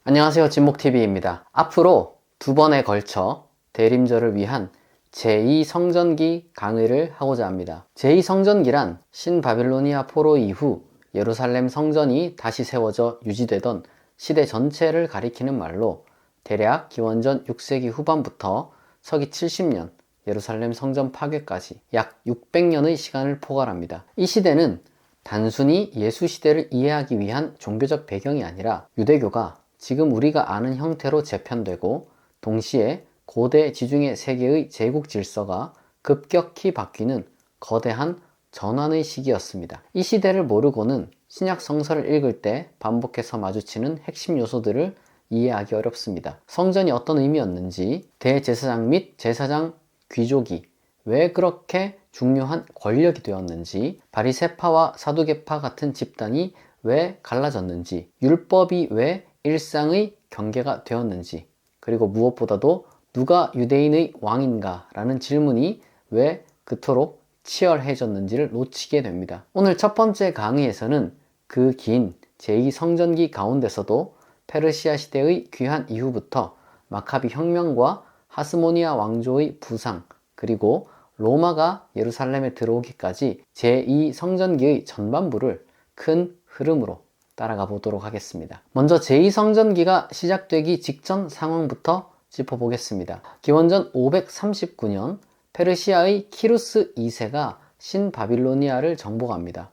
안녕하세요, 진목TV입니다. 앞으로 두 번에 걸쳐 대림절을 위한 제2성전기 강의를 하고자 합니다. 제2성전기란 신바빌로니아 포로 이후 예루살렘 성전이 다시 세워져 유지되던 시대 전체를 가리키는 말로 대략 기원전 6세기 후반부터 서기 70년 예루살렘 성전 파괴까지 약 600년의 시간을 포괄합니다. 이 시대는 단순히 예수 시대를 이해하기 위한 종교적 배경이 아니라 유대교가 지금 우리가 아는 형태로 재편되고 동시에 고대 지중해 세계의 제국 질서가 급격히 바뀌는 거대한 전환의 시기였습니다. 이 시대를 모르고는 신약 성서를 읽을 때 반복해서 마주치는 핵심 요소들을 이해하기 어렵습니다. 성전이 어떤 의미였는지, 대제사장 및 제사장 귀족이 왜 그렇게 중요한 권력이 되었는지, 바리새파와 사두개파 같은 집단이 왜 갈라졌는지, 율법이 왜 일상의 경계가 되었는지, 그리고 무엇보다도 누가 유대인의 왕인가? 라는 질문이 왜 그토록 치열해졌는지를 놓치게 됩니다. 오늘 첫 번째 강의에서는 그 긴 제2성전기 가운데서도 페르시아 시대의 귀환 이후부터 마카비 혁명과 하스모니아 왕조의 부상, 그리고 로마가 예루살렘에 들어오기까지 제2성전기의 전반부를 큰 흐름으로 따라가 보도록 하겠습니다. 먼저 제2성전기가 시작되기 직전 상황부터 짚어보겠습니다. 기원전 539년 페르시아의 키루스 2세가 신바빌로니아를 정복합니다.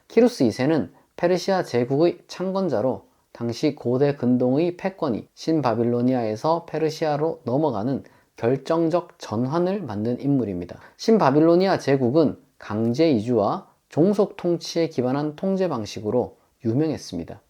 키루스 2세는 페르시아 제국의 창건자로 당시 고대 근동의 패권이 신바빌로니아에서 페르시아로 넘어가는 결정적 전환을 만든 인물입니다. 신바빌로니아 제국은 강제 이주와 종속 통치에 기반한 통제 방식으로 유명했습니다.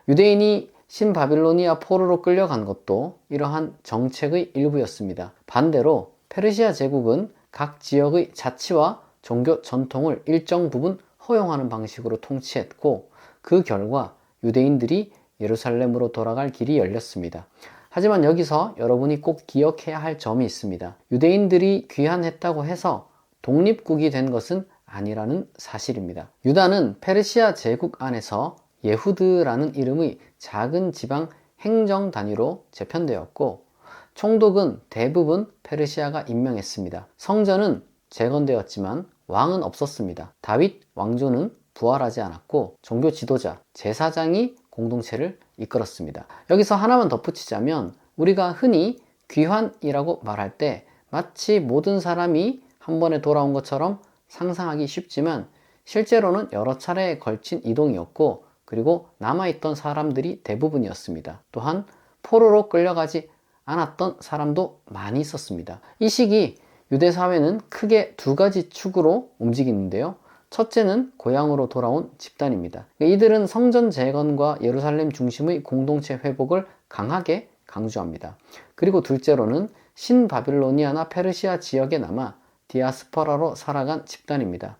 유대인이 신바빌로니아 포로로 끌려간 것도 이러한 정책의 일부였습니다. 반대로 페르시아 제국은 각 지역의 자치와 종교 전통을 일정 부분 허용하는 방식으로 통치했고, 그 결과 유대인들이 예루살렘으로 돌아갈 길이 열렸습니다. 하지만 여기서 여러분이 꼭 기억해야 할 점이 있습니다. 유대인들이 귀환했다고 해서 독립국이 된 것은 아니라는 사실입니다. 유다는 페르시아 제국 안에서 예후드라는 이름의 작은 지방 행정 단위로 재편되었고, 총독은 대부분 페르시아가 임명했습니다. 성전은 재건되었지만 왕은 없었습니다. 다윗 왕조는 부활하지 않았고 종교 지도자, 제사장이 공동체를 이끌었습니다. 여기서 하나만 덧붙이자면, 우리가 흔히 귀환이라고 말할 때 마치 모든 사람이 한 번에 돌아온 것처럼 상상하기 쉽지만, 실제로는 여러 차례에 걸친 이동이었고, 그리고 남아있던 사람들이 대부분이었습니다. 또한 포로로 끌려가지 않았던 사람도 많이 있었습니다. 이 시기 유대 사회는 크게 두 가지 축으로 움직이는데요. 첫째는 고향으로 돌아온 집단입니다. 이들은 성전 재건과 예루살렘 중심의 공동체 회복을 강하게 강조합니다. 그리고 둘째로는 신바빌로니아나 페르시아 지역에 남아 디아스포라로 살아간 집단입니다.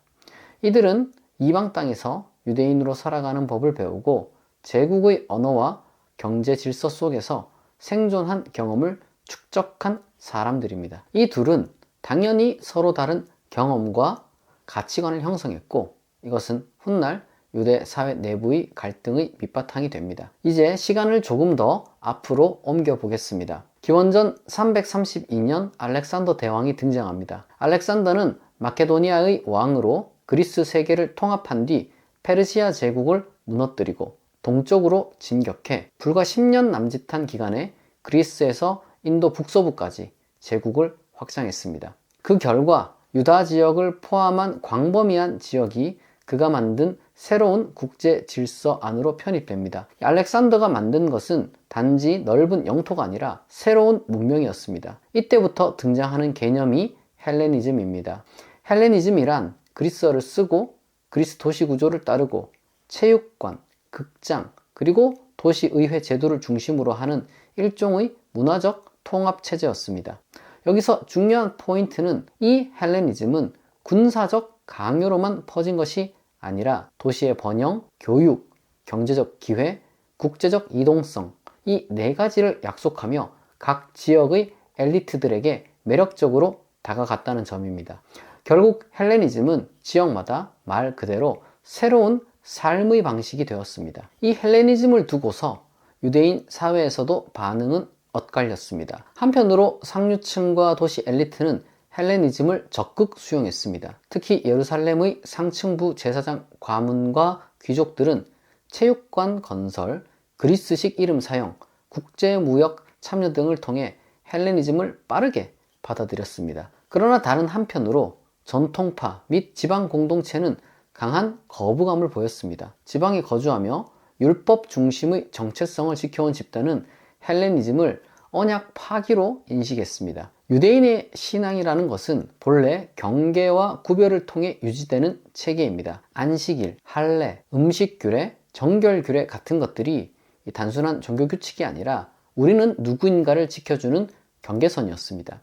이들은 이방 땅에서 유대인으로 살아가는 법을 배우고 제국의 언어와 경제 질서 속에서 생존한 경험을 축적한 사람들입니다. 이 둘은 당연히 서로 다른 경험과 가치관을 형성했고, 이것은 훗날 유대 사회 내부의 갈등의 밑바탕이 됩니다. 이제 시간을 조금 더 앞으로 옮겨 보겠습니다. 기원전 332년 알렉산더 대왕이 등장합니다. 알렉산더는 마케도니아의 왕으로 그리스 세계를 통합한 뒤 페르시아 제국을 무너뜨리고 동쪽으로 진격해 불과 10년 남짓한 기간에 그리스에서 인도 북서부까지 제국을 확장했습니다. 그 결과 유다 지역을 포함한 광범위한 지역이 그가 만든 새로운 국제 질서 안으로 편입됩니다. 알렉산더가 만든 것은 단지 넓은 영토가 아니라 새로운 문명이었습니다. 이때부터 등장하는 개념이 헬레니즘입니다. 헬레니즘이란 그리스어를 쓰고 그리스 도시 구조를 따르고 체육관, 극장, 그리고 도시의회 제도를 중심으로 하는 일종의 문화적 통합 체제였습니다. 여기서 중요한 포인트는 이 헬레니즘은 군사적 강요로만 퍼진 것이 아니라 도시의 번영, 교육, 경제적 기회, 국제적 이동성, 이 네 가지를 약속하며 각 지역의 엘리트들에게 매력적으로 다가갔다는 점입니다. 결국 헬레니즘은 지역마다 말 그대로 새로운 삶의 방식이 되었습니다. 이 헬레니즘을 두고서 유대인 사회에서도 반응은 엇갈렸습니다. 한편으로 상류층과 도시 엘리트는 헬레니즘을 적극 수용했습니다. 특히 예루살렘의 상층부 제사장 과문과 귀족들은 체육관 건설, 그리스식 이름 사용, 국제무역 참여 등을 통해 헬레니즘을 빠르게 받아들였습니다. 그러나 다른 한편으로 전통파 및 지방 공동체는 강한 거부감을 보였습니다. 지방에 거주하며 율법 중심의 정체성을 지켜온 집단은 헬레니즘을 언약 파기로 인식했습니다. 유대인의 신앙이라는 것은 본래 경계와 구별을 통해 유지되는 체계입니다. 안식일, 할례, 음식규례, 정결규례 같은 것들이 단순한 종교 규칙이 아니라 우리는 누구인가를 지켜주는 경계선이었습니다.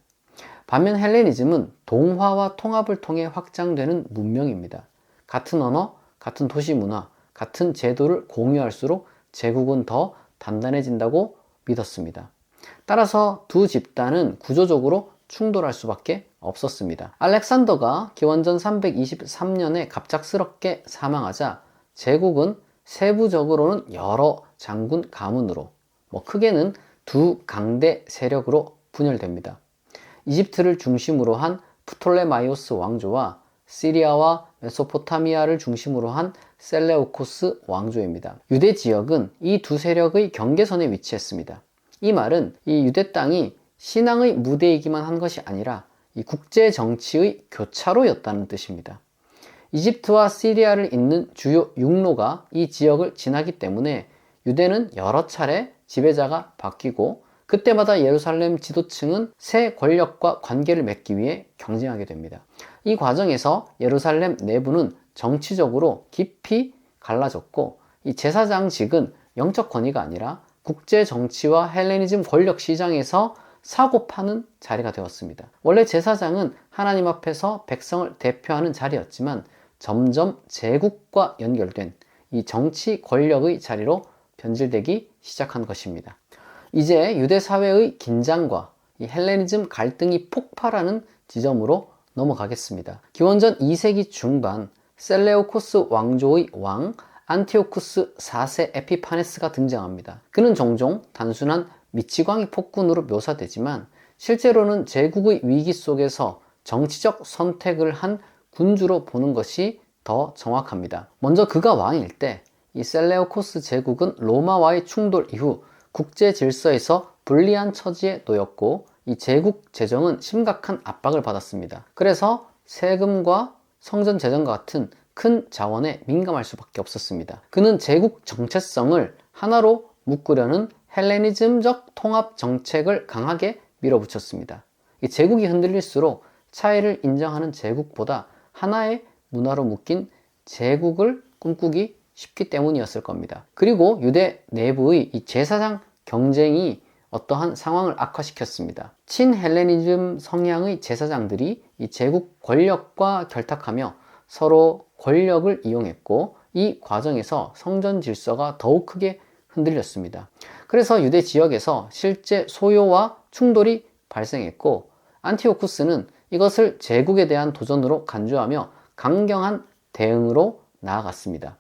반면 헬레니즘은 동화와 통합을 통해 확장되는 문명입니다. 같은 언어, 같은 도시 문화, 같은 제도를 공유할수록 제국은 더 단단해진다고 믿었습니다. 따라서 두 집단은 구조적으로 충돌할 수밖에 없었습니다. 알렉산더가 기원전 323년에 갑작스럽게 사망하자 제국은 세부적으로는 여러 장군 가문으로, 크게는 두 강대 세력으로 분열됩니다. 이집트를 중심으로 한 프톨레마이오스 왕조와 시리아와 메소포타미아를 중심으로 한 셀레우코스 왕조입니다. 유대 지역은 이 두 세력의 경계선에 위치했습니다. 이 말은 이 유대 땅이 신앙의 무대이기만 한 것이 아니라 이 국제 정치의 교차로였다는 뜻입니다. 이집트와 시리아를 잇는 주요 육로가 이 지역을 지나기 때문에 유대는 여러 차례 지배자가 바뀌고 그때마다 예루살렘 지도층은 새 권력과 관계를 맺기 위해 경쟁하게 됩니다. 이 과정에서 예루살렘 내부는 정치적으로 깊이 갈라졌고 이 제사장직은 영적 권위가 아니라 국제 정치와 헬레니즘 권력 시장에서 사고 파는 자리가 되었습니다. 원래 제사장은 하나님 앞에서 백성을 대표하는 자리였지만 점점 제국과 연결된 이 정치 권력의 자리로 변질되기 시작한 것입니다. 이제 유대 사회의 긴장과 이 헬레니즘 갈등이 폭발하는 지점으로 넘어가겠습니다. 기원전 2세기 중반 셀레우코스 왕조의 왕 안티오쿠스 4세 에피파네스가 등장합니다. 그는 종종 단순한 미치광이 폭군으로 묘사되지만 실제로는 제국의 위기 속에서 정치적 선택을 한 군주로 보는 것이 더 정확합니다. 먼저 그가 왕일 때 이 셀레우코스 제국은 로마와의 충돌 이후 국제 질서에서 불리한 처지에 놓였고 이 제국 재정은 심각한 압박을 받았습니다. 그래서 세금과 성전 재정과 같은 큰 자원에 민감할 수밖에 없었습니다. 그는 제국 정체성을 하나로 묶으려는 헬레니즘적 통합 정책을 강하게 밀어붙였습니다. 이 제국이 흔들릴수록 차이를 인정하는 제국보다 하나의 문화로 묶인 제국을 꿈꾸기 쉽기 때문이었을 겁니다. 그리고 유대 내부의 이 제사장 경쟁이 어떠한 상황을 악화시켰습니다. 친헬레니즘 성향의 제사장들이 이 제국 권력과 결탁하며 서로 권력을 이용했고 이 과정에서 성전 질서가 더욱 크게 흔들렸습니다. 그래서 유대 지역에서 실제 소요와 충돌이 발생했고 안티오쿠스는 이것을 제국에 대한 도전으로 간주하며 강경한 대응으로 나아갔습니다.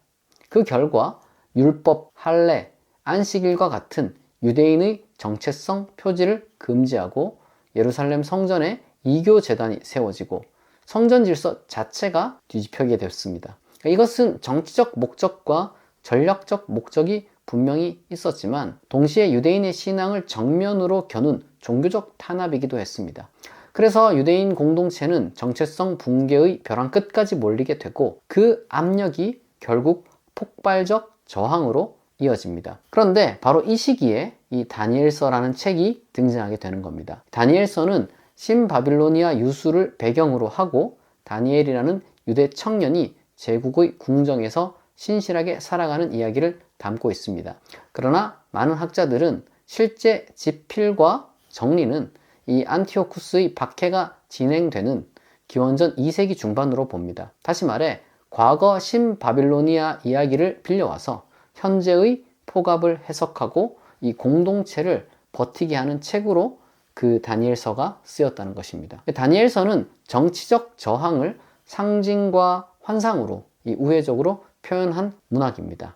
그 결과 율법, 할례, 안식일과 같은 유대인의 정체성 표지를 금지하고 예루살렘 성전에 이교 제단이 세워지고 성전 질서 자체가 뒤집혀지게 되었습니다. 이것은 정치적 목적과 전략적 목적이 분명히 있었지만 동시에 유대인의 신앙을 정면으로 겨눈 종교적 탄압이기도 했습니다. 그래서 유대인 공동체는 정체성 붕괴의 벼랑 끝까지 몰리게 되고 그 압력이 결국 폭발적 저항으로 이어집니다. 그런데 바로 이 시기에 이 다니엘서라는 책이 등장하게 되는 겁니다. 다니엘서는 신바빌로니아 유수를 배경으로 하고 다니엘이라는 유대 청년이 제국의 궁정에서 신실하게 살아가는 이야기를 담고 있습니다. 그러나 많은 학자들은 실제 집필과 정리는 이 안티오쿠스의 박해가 진행되는 기원전 2세기 중반으로 봅니다. 다시 말해 과거 신바빌로니아 이야기를 빌려와서 현재의 포갑을 해석하고 이 공동체를 버티게 하는 책으로 그 다니엘서가 쓰였다는 것입니다. 다니엘서는 정치적 저항을 상징과 환상으로 이 우회적으로 표현한 문학입니다.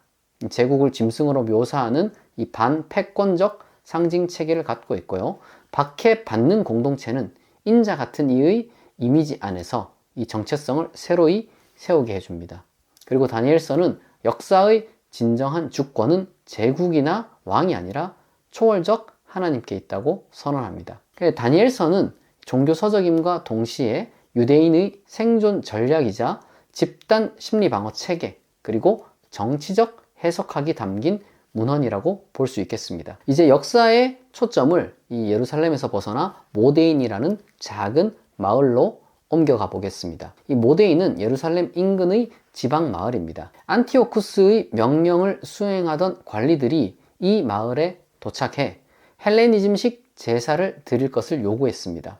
제국을 짐승으로 묘사하는 이 반패권적 상징 체계를 갖고 있고요. 박해받는 공동체는 인자 같은 이의 이미지 안에서 이 정체성을 새로이 세우게 해줍니다. 그리고 다니엘서는 역사의 진정한 주권은 제국이나 왕이 아니라 초월적 하나님께 있다고 선언합니다. 다니엘서는 종교 서적임과 동시에 유대인의 생존 전략이자 집단 심리 방어 체계, 그리고 정치적 해석학이 담긴 문헌이라고 볼 수 있겠습니다. 이제 역사의 초점을 이 예루살렘에서 벗어나 모데인이라는 작은 마을로 옮겨가 보겠습니다. 이 모데인은 예루살렘 인근의 지방 마을입니다. 안티오쿠스의 명령을 수행하던 관리들이 이 마을에 도착해 헬레니즘식 제사를 드릴 것을 요구했습니다.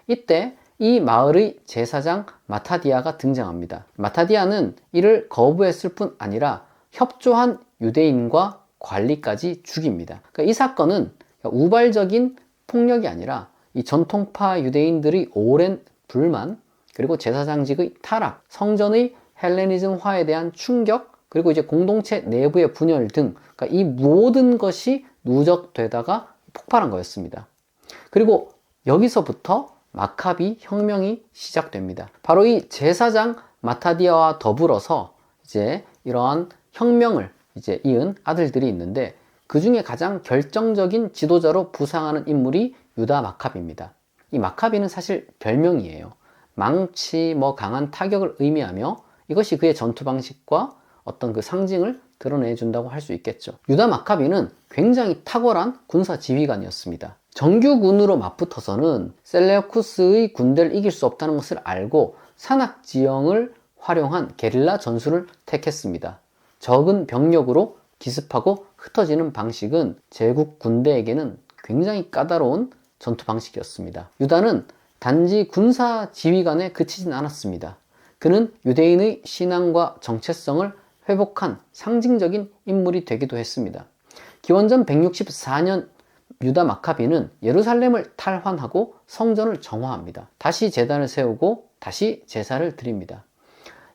이때 이 마을의 제사장 마타디아가 등장합니다. 마타디아는 이를 거부했을 뿐 아니라 협조한 유대인과 관리까지 죽입니다. 그러니까 이 사건은 우발적인 폭력이 아니라 이 전통파 유대인들의 오랜 불만, 그리고 제사장직의 타락, 성전의 헬레니즘화에 대한 충격, 그리고 이제 공동체 내부의 분열 등, 그러니까 이 모든 것이 누적되다가 폭발한 거였습니다. 그리고 여기서부터 마카비 혁명이 시작됩니다. 바로 이 제사장 마타디아와 더불어서 이제 이러한 혁명을 이제 이은 아들들이 있는데, 그 중에 가장 결정적인 지도자로 부상하는 인물이 유다 마카비입니다. 이 마카비는 사실 별명이에요. 망치, 강한 타격을 의미하며 이것이 그의 전투 방식과 어떤 그 상징을 드러내준다고 할 수 있겠죠. 유다 마카비는 굉장히 탁월한 군사 지휘관이었습니다. 정규군으로 맞붙어서는 셀레우쿠스의 군대를 이길 수 없다는 것을 알고 산악지형을 활용한 게릴라 전술을 택했습니다. 적은 병력으로 기습하고 흩어지는 방식은 제국 군대에게는 굉장히 까다로운 전투 방식이었습니다. 유다는 단지 군사 지휘관에 그치진 않았습니다. 그는 유대인의 신앙과 정체성을 회복한 상징적인 인물이 되기도 했습니다. 기원전 164년 유다 마카비는 예루살렘을 탈환하고 성전을 정화합니다. 다시 제단을 세우고 다시 제사를 드립니다.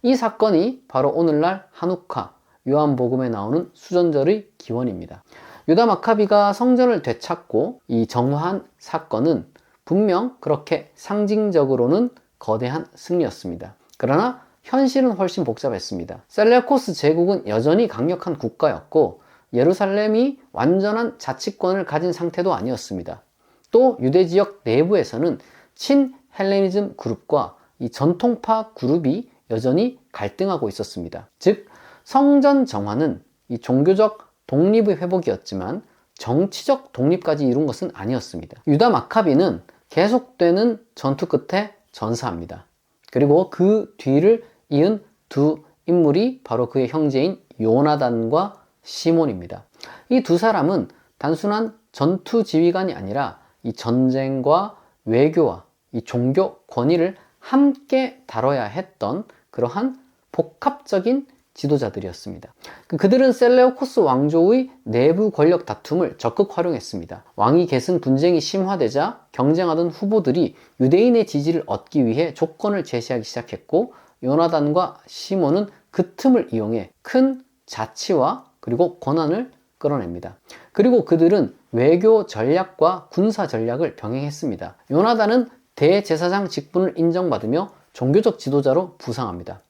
이 사건이 바로 오늘날 한우카, 요한복음에 나오는 수전절의 기원입니다. 유다 마카비가 성전을 되찾고 이 정화한 사건은 분명 그렇게 상징적으로는 거대한 승리였습니다. 그러나 현실은 훨씬 복잡했습니다. 셀레우코스 제국은 여전히 강력한 국가였고 예루살렘이 완전한 자치권을 가진 상태도 아니었습니다. 또 유대 지역 내부에서는 친헬레니즘 그룹과 이 전통파 그룹이 여전히 갈등하고 있었습니다. 즉 성전 정화는 이 종교적 독립의 회복이었지만 정치적 독립까지 이룬 것은 아니었습니다. 유다 마카비는 계속되는 전투 끝에 전사합니다. 그리고 그 뒤를 이은 두 인물이 바로 그의 형제인 요나단과 시몬입니다. 이 두 사람은 단순한 전투 지휘관이 아니라 이 전쟁과 외교와 이 종교 권위를 함께 다뤄야 했던 그러한 복합적인 지도자들이었습니다. 그들은 셀레우코스 왕조의 내부 권력 다툼을 적극 활용했습니다. 왕위 계승 분쟁이 심화되자 경쟁하던 후보들이 유대인의 지지를 얻기 위해 조건을 제시하기 시작했고, 요나단과 시몬은 그 틈을 이용해 큰 자치와 그리고 권한을 끌어냅니다. 그리고 그들은 외교 전략과 군사 전략을 병행했습니다. 요나단은 대제사장 직분을 인정받으며 종교적 지도자로 부상합니다.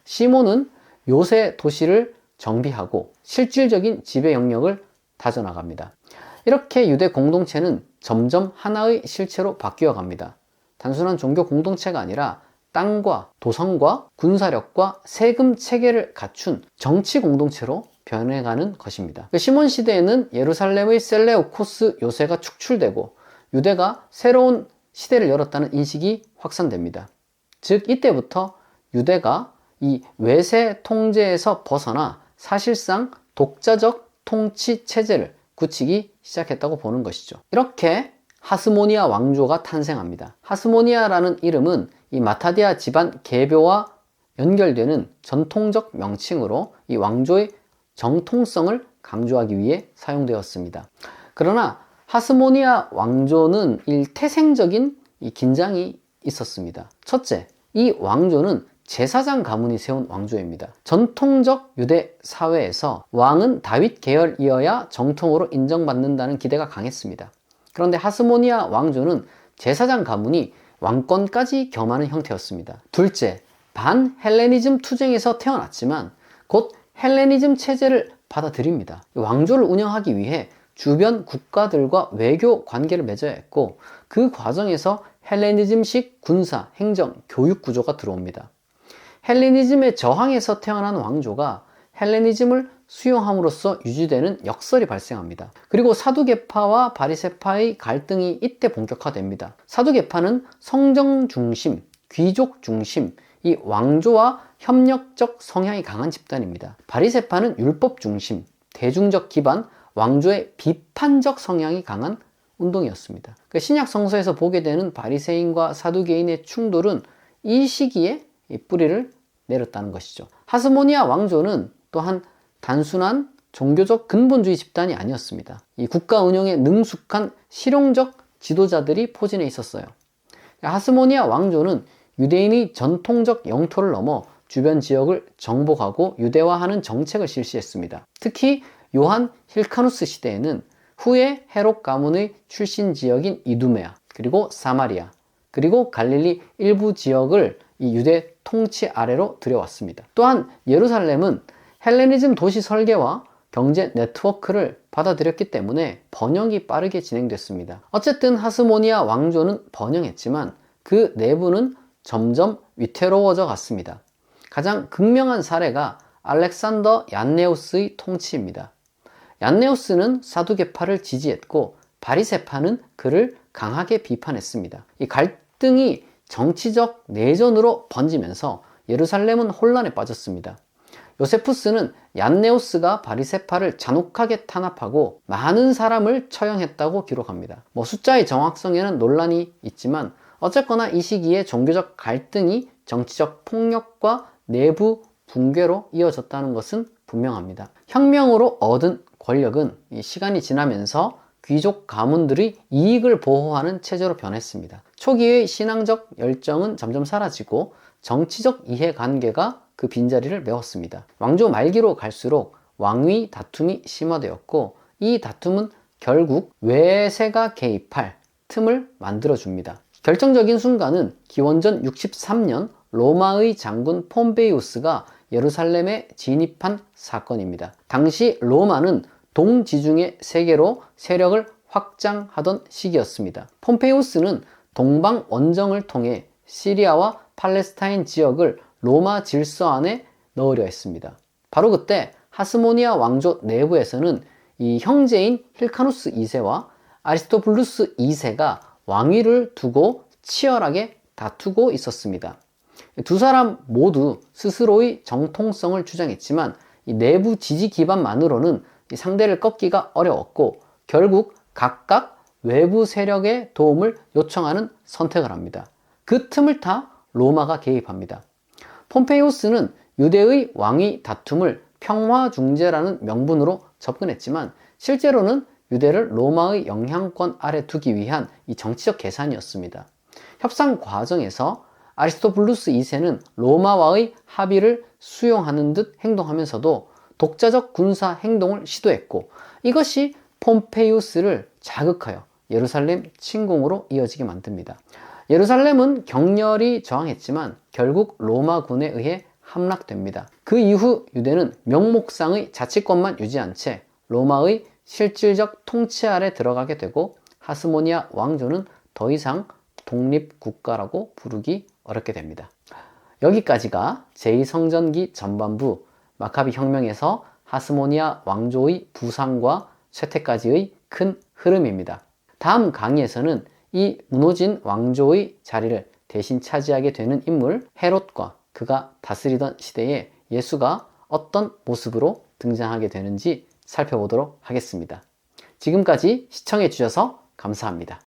시몬은 요새 도시를 정비하고 실질적인 지배 영역을 다져나갑니다. 이렇게 유대 공동체는 점점 하나의 실체로 바뀌어 갑니다. 단순한 종교 공동체가 아니라 땅과 도성과 군사력과 세금 체계를 갖춘 정치 공동체로 변해가는 것입니다. 시몬 시대에는 예루살렘의 셀레우코스 요새가 축출되고 유대가 새로운 시대를 열었다는 인식이 확산됩니다. 즉 이때부터 유대가 이 외세 통제에서 벗어나 사실상 독자적 통치 체제를 굳히기 시작했다고 보는 것이죠. 이렇게 하스모니아 왕조가 탄생합니다. 하스모니아라는 이름은 이 마타디아 집안 계보와 연결되는 전통적 명칭으로 이 왕조의 정통성을 강조하기 위해 사용되었습니다. 그러나 하스모니아 왕조는 태생적인 이 긴장이 있었습니다. 첫째, 이 왕조는 제사장 가문이 세운 왕조입니다. 전통적 유대 사회에서 왕은 다윗 계열이어야 정통으로 인정받는다는 기대가 강했습니다. 그런데 하스모니아 왕조는 제사장 가문이 왕권까지 겸하는 형태였습니다. 둘째, 반헬레니즘 투쟁에서 태어났지만 곧 헬레니즘 체제를 받아들입니다. 왕조를 운영하기 위해 주변 국가들과 외교 관계를 맺어야 했고, 그 과정에서 헬레니즘식 군사, 행정, 교육 구조가 들어옵니다. 헬레니즘에 저항해서 태어난 왕조가 헬레니즘을 수용함으로써 유지되는 역설이 발생합니다. 그리고 사두개파와 바리새파의 갈등이 이때 본격화됩니다. 사두개파는 성정 중심, 귀족 중심, 이 왕조와 협력적 성향이 강한 집단입니다. 바리새파는 율법 중심, 대중적 기반, 왕조의 비판적 성향이 강한 운동이었습니다. 신약 성서에서 보게 되는 바리새인과 사두개인의 충돌은 이 시기에 뿌리를 내렸다는 것이죠. 하스모니아 왕조는 또한 단순한 종교적 근본주의 집단이 아니었습니다. 이 국가 운영에 능숙한 실용적 지도자들이 포진해 있었어요. 하스모니아 왕조는 유대인의 전통적 영토를 넘어 주변 지역을 정복하고 유대화하는 정책을 실시했습니다. 특히 요한 힐카누스 시대에는 후에 헤롯 가문의 출신 지역인 이두메아, 그리고 사마리아, 그리고 갈릴리 일부 지역을 이 유대 통치 아래로 들여왔습니다. 또한 예루살렘은 헬레니즘 도시 설계와 경제 네트워크를 받아들였기 때문에 번영이 빠르게 진행됐습니다. 어쨌든 하스모니아 왕조는 번영했지만 그 내부는 점점 위태로워져 갔습니다. 가장 극명한 사례가 알렉산더 얀네우스의 통치입니다. 얀네우스는 사두개파를 지지했고 바리새파는 그를 강하게 비판했습니다. 이 갈등이 정치적 내전으로 번지면서 예루살렘은 혼란에 빠졌습니다. 요세푸스는 얀네우스가 바리새파를 잔혹하게 탄압하고 많은 사람을 처형했다고 기록합니다. 숫자의 정확성에는 논란이 있지만 어쨌거나 이 시기에 종교적 갈등이 정치적 폭력과 내부 붕괴로 이어졌다는 것은 분명합니다. 혁명으로 얻은 권력은 시간이 지나면서 귀족 가문들의 이익을 보호하는 체제로 변했습니다. 초기의 신앙적 열정은 점점 사라지고 정치적 이해관계가 그 빈자리를 메웠습니다. 왕조 말기로 갈수록 왕위 다툼이 심화되었고, 이 다툼은 결국 외세가 개입할 틈을 만들어줍니다. 결정적인 순간은 기원전 63년 로마의 장군 폼베이우스가 예루살렘에 진입한 사건입니다. 당시 로마는 동지중해 세계로 세력을 확장하던 시기였습니다. 폼페이우스는 동방 원정을 통해 시리아와 팔레스타인 지역을 로마 질서 안에 넣으려 했습니다. 바로 그때 하스모니아 왕조 내부에서는 이 형제인 힐카누스 2세와 아리스토블루스 2세가 왕위를 두고 치열하게 다투고 있었습니다. 두 사람 모두 스스로의 정통성을 주장했지만 이 내부 지지 기반만으로는 이 상대를 꺾기가 어려웠고, 결국 각각 외부 세력의 도움을 요청하는 선택을 합니다. 그 틈을 타 로마가 개입합니다. 폼페이우스는 유대의 왕위 다툼을 평화중재라는 명분으로 접근했지만 실제로는 유대를 로마의 영향권 아래 두기 위한 이 정치적 계산이었습니다. 협상 과정에서 아리스토블루스 2세는 로마와의 합의를 수용하는 듯 행동하면서도 독자적 군사 행동을 시도했고, 이것이 폼페이우스를 자극하여 예루살렘 침공으로 이어지게 만듭니다. 예루살렘은 격렬히 저항했지만 결국 로마군에 의해 함락됩니다. 그 이후 유대는 명목상의 자치권만 유지한 채 로마의 실질적 통치 아래 들어가게 되고, 하스모니아 왕조는 더 이상 독립국가라고 부르기 어렵게 됩니다. 여기까지가 제2성전기 전반부 마카비 혁명에서 하스모니아 왕조의 부상과 쇠퇴까지의 큰 흐름입니다. 다음 강의에서는 이 무너진 왕조의 자리를 대신 차지하게 되는 인물 헤롯과 그가 다스리던 시대에 예수가 어떤 모습으로 등장하게 되는지 살펴보도록 하겠습니다. 지금까지 시청해 주셔서 감사합니다.